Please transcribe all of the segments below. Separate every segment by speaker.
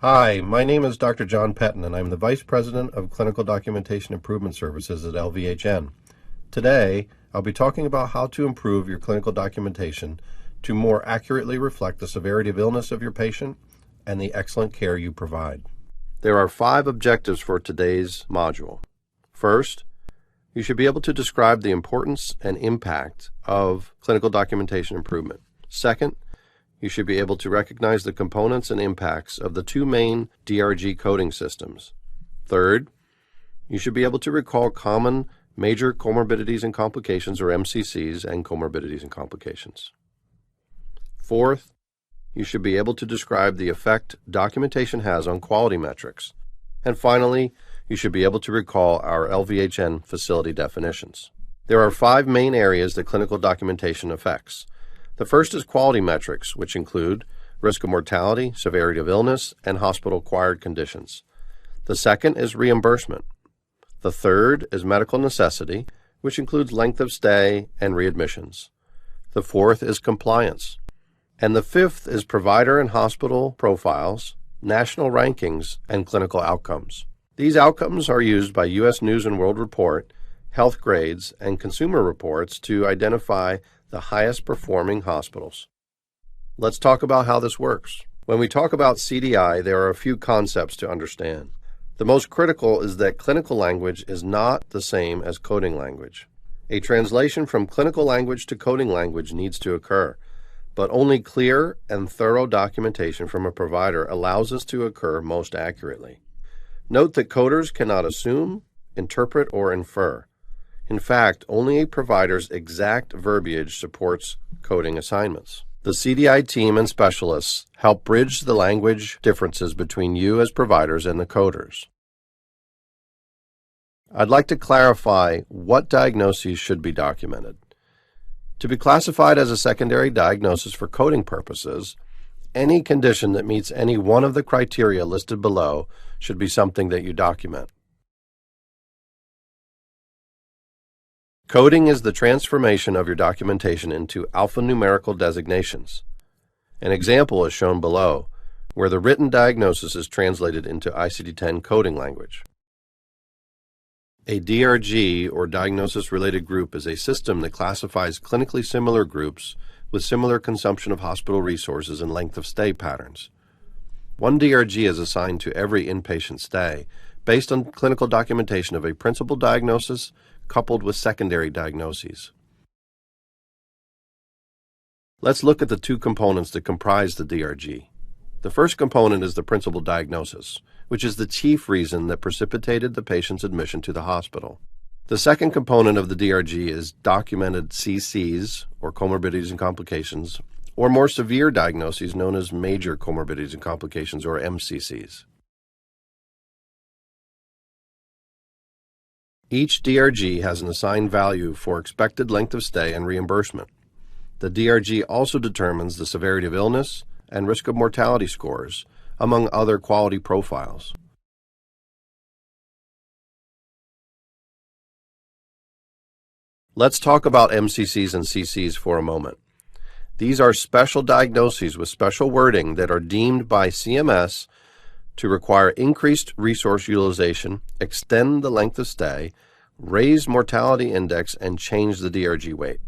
Speaker 1: Hi, my name is Dr. John Pettin, and I'm the Vice President of Clinical Documentation Improvement Services at LVHN. Today, I'll be talking about how to improve your clinical documentation to more accurately reflect the severity of illness of your patient and the excellent care you provide. There are 5 objectives for today's module. First, you should be able to describe the importance and impact of clinical documentation improvement. Second, you should be able to recognize the components and impacts of the 2 main DRG coding systems. Third, you should be able to recall common major comorbidities and complications, or MCCs, and comorbidities and complications. Fourth, you should be able to describe the effect documentation has on quality metrics. And finally, you should be able to recall our LVHN facility definitions. There are 5 main areas that clinical documentation affects. The first is quality metrics, which include risk of mortality, severity of illness, and hospital-acquired conditions. The second is reimbursement. The third is medical necessity, which includes length of stay and readmissions. The fourth is compliance. And the fifth is provider and hospital profiles, national rankings, and clinical outcomes. These outcomes are used by U.S. News & World Report, Health Grades, and Consumer Reports to identify the highest performing hospitals. Let's talk about how this works. When we talk about CDI, there are a few concepts to understand. The most critical is that clinical language is not the same as coding language. A translation from clinical language to coding language needs to occur, but only clear and thorough documentation from a provider allows this to occur most accurately. Note that coders cannot assume, interpret, or infer. In fact, only a provider's exact verbiage supports coding assignments. The CDI team and specialists help bridge the language differences between you as providers and the coders. I'd like to clarify what diagnoses should be documented. To be classified as a secondary diagnosis for coding purposes, any condition that meets any one of the criteria listed below should be something that you document. Coding is the transformation of your documentation into alphanumerical designations. An example is shown below, where the written diagnosis is translated into ICD-10 coding language. A DRG, or diagnosis-related group, is a system that classifies clinically similar groups with similar consumption of hospital resources and length of stay patterns. One DRG is assigned to every inpatient stay based on clinical documentation of a principal diagnosis coupled with secondary diagnoses. Let's look at the 2 components that comprise the DRG. The first component is the principal diagnosis, which is the chief reason that precipitated the patient's admission to the hospital. The second component of the DRG is documented CCs, or comorbidities and complications, or more severe diagnoses known as major comorbidities and complications, or MCCs. Each DRG has an assigned value for expected length of stay and reimbursement. The DRG also determines the severity of illness and risk of mortality scores, among other quality profiles. Let's talk about MCCs and CCs for a moment. These are special diagnoses with special wording that are deemed by CMS to require increased resource utilization, extend the length of stay, raise mortality index, and change the DRG weight.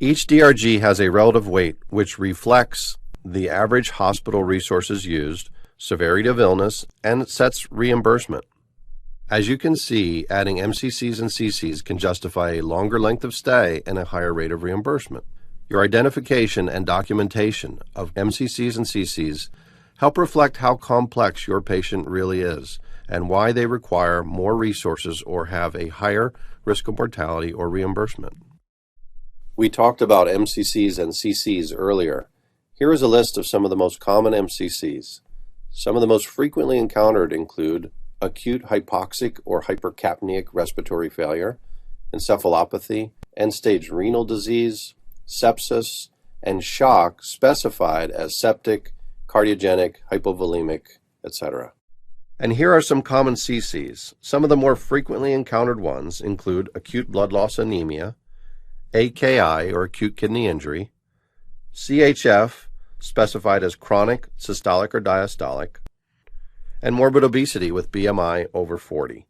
Speaker 1: Each DRG has a relative weight which reflects the average hospital resources used, severity of illness, and it sets reimbursement. As you can see, adding MCCs and CCs can justify a longer length of stay and a higher rate of reimbursement. Your identification and documentation of MCCs and CCs help reflect how complex your patient really is and why they require more resources or have a higher risk of mortality or reimbursement. We talked about MCCs and CCs earlier. Here is a list of some of the most common MCCs. Some of the most frequently encountered include acute hypoxic or hypercapnic respiratory failure, encephalopathy, end-stage renal disease, sepsis, and shock specified as septic, cardiogenic, hypovolemic, etc. And here are some common CCs. Some of the more frequently encountered ones include acute blood loss anemia, AKI or acute kidney injury, CHF specified as chronic, systolic or diastolic, and morbid obesity with BMI over 40.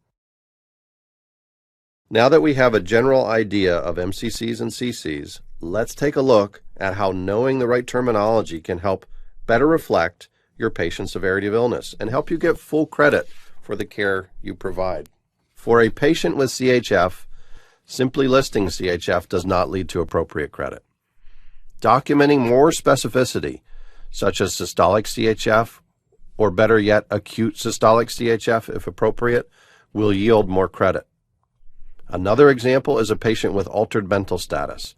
Speaker 1: Now that we have a general idea of MCCs and CCs, let's take a look at how knowing the right terminology can help better reflect your patient's severity of illness and help you get full credit for the care you provide. For a patient with CHF, simply listing CHF does not lead to appropriate credit. Documenting more specificity, such as systolic CHF, or better yet, acute systolic CHF, if appropriate, will yield more credit. Another example is a patient with altered mental status,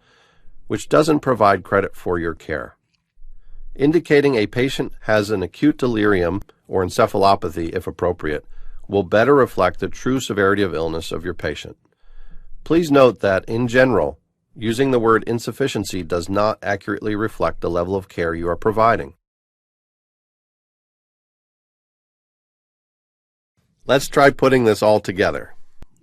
Speaker 1: which doesn't provide credit for your care. Indicating a patient has an acute delirium or encephalopathy, if appropriate, will better reflect the true severity of illness of your patient. Please note that, in general, using the word insufficiency does not accurately reflect the level of care you are providing. Let's try putting this all together.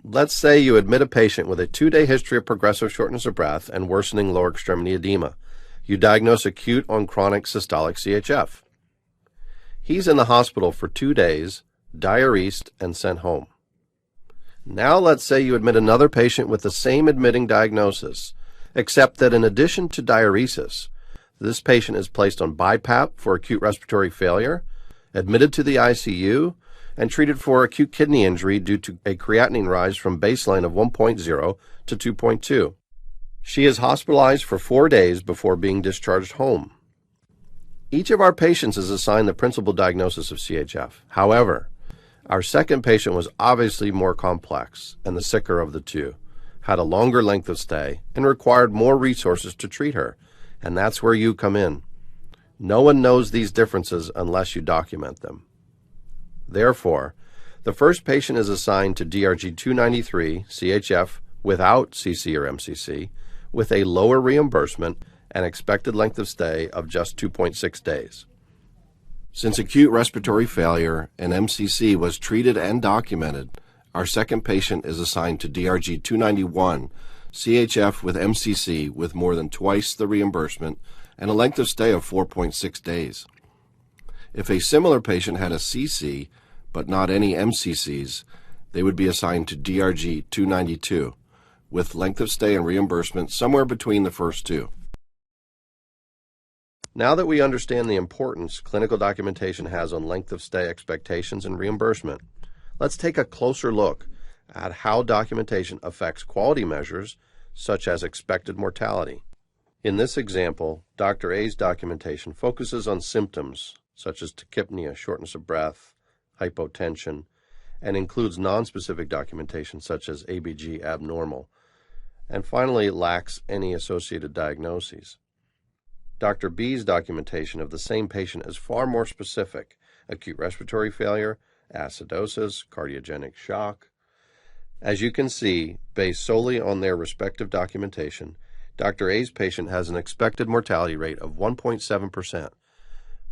Speaker 1: Let's say you admit a patient with a 2-day history of progressive shortness of breath and worsening lower extremity edema. You diagnose acute on chronic systolic CHF. He's in the hospital for 2 days, diuresed, and sent home. Now let's say you admit another patient with the same admitting diagnosis, except that in addition to diuresis, this patient is placed on BiPAP for acute respiratory failure, admitted to the ICU, and treated for acute kidney injury due to a creatinine rise from baseline of 1.0 to 2.2. She is hospitalized for 4 days before being discharged home. Each of our patients is assigned the principal diagnosis of CHF. However, our second patient was obviously more complex and the sicker of the two, had a longer length of stay, and required more resources to treat her, and that's where you come in. No one knows these differences unless you document them. Therefore, the first patient is assigned to DRG 293 CHF without CC or MCC with a lower reimbursement and expected length of stay of just 2.6 days. Since acute respiratory failure and MCC was treated and documented, our second patient is assigned to DRG 291 CHF with MCC with more than twice the reimbursement and a length of stay of 4.6 days. If a similar patient had a CC but not any MCCs, they would be assigned to DRG 292 with length of stay and reimbursement somewhere between the first two. Now that we understand the importance clinical documentation has on length of stay expectations and reimbursement, let's take a closer look at how documentation affects quality measures such as expected mortality. In this example, Dr. A's documentation focuses on symptoms such as tachypnea, shortness of breath, hypotension, and includes nonspecific documentation such as ABG abnormal, and finally lacks any associated diagnoses. Dr. B's documentation of the same patient is far more specific: acute respiratory failure, acidosis, cardiogenic shock. As you can see, based solely on their respective documentation, Dr. A's patient has an expected mortality rate of 1.7%,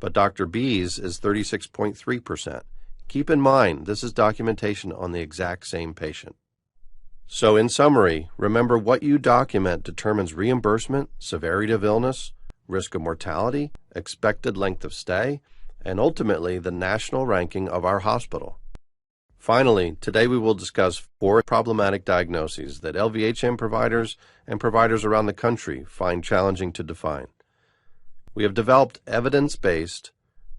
Speaker 1: but Dr. B's is 36.3%. Keep in mind, this is documentation on the exact same patient. So in summary, remember what you document determines reimbursement, severity of illness, risk of mortality, expected length of stay, and ultimately the national ranking of our hospital. Finally, today we will discuss 4 problematic diagnoses that LVHM providers and providers around the country find challenging to define. We have developed evidence-based,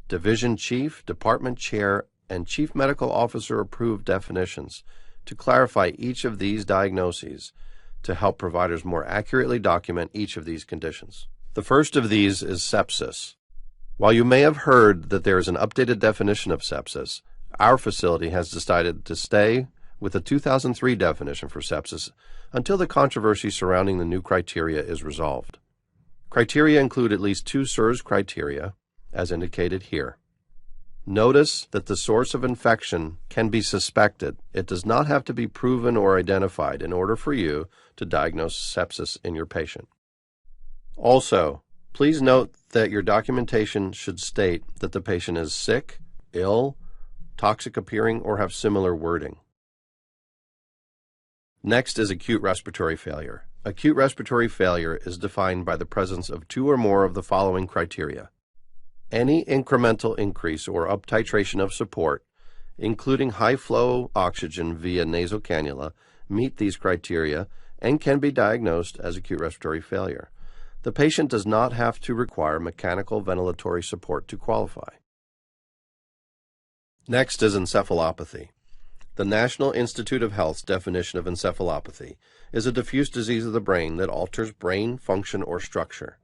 Speaker 1: division chief, department chair, and chief medical officer approved definitions to clarify each of these diagnoses to help providers more accurately document each of these conditions. The first of these is sepsis. While you may have heard that there is an updated definition of sepsis, our facility has decided to stay with the 2003 definition for sepsis until the controversy surrounding the new criteria is resolved. Criteria include at least 2 SIRS criteria, as indicated here. Notice that the source of infection can be suspected. It does not have to be proven or identified in order for you to diagnose sepsis in your patient. Also, please note that your documentation should state that the patient is sick, ill, toxic appearing, or have similar wording. Next is acute respiratory failure. Acute respiratory failure is defined by the presence of 2 or more of the following criteria: any incremental increase or uptitration of support including high-flow oxygen via nasal cannula, meet these criteria and can be diagnosed as acute respiratory failure. The patient does not have to require mechanical ventilatory support to qualify. Next is encephalopathy. The National Institute of Health's definition of encephalopathy is a diffuse disease of the brain that alters brain function or structure.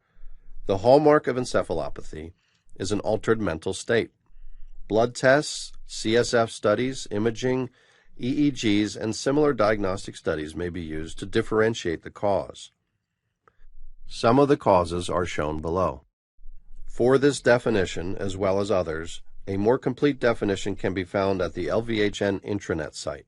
Speaker 1: The hallmark of encephalopathy is an altered mental state. Blood tests, CSF studies, imaging, EEGs, and similar diagnostic studies may be used to differentiate the cause. Some of the causes are shown below. For this definition, as well as others, a more complete definition can be found at the LVHN intranet site.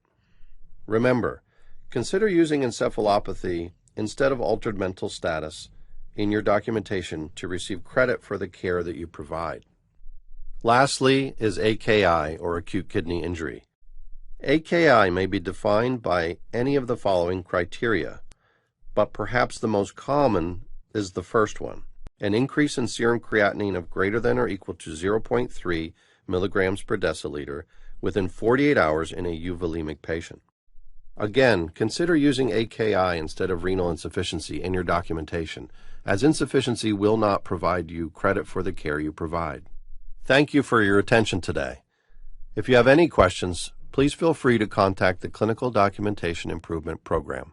Speaker 1: Remember, consider using encephalopathy instead of altered mental status in your documentation to receive credit for the care that you provide. Lastly is AKI, or acute kidney injury. AKI may be defined by any of the following criteria, but perhaps the most common is the first one: an increase in serum creatinine of greater than or equal to 0.3 milligrams per deciliter within 48 hours in a euvolemic patient. Again, consider using AKI instead of renal insufficiency in your documentation, as insufficiency will not provide you credit for the care you provide. Thank you for your attention today. If you have any questions, please feel free to contact the Clinical Documentation Improvement Program.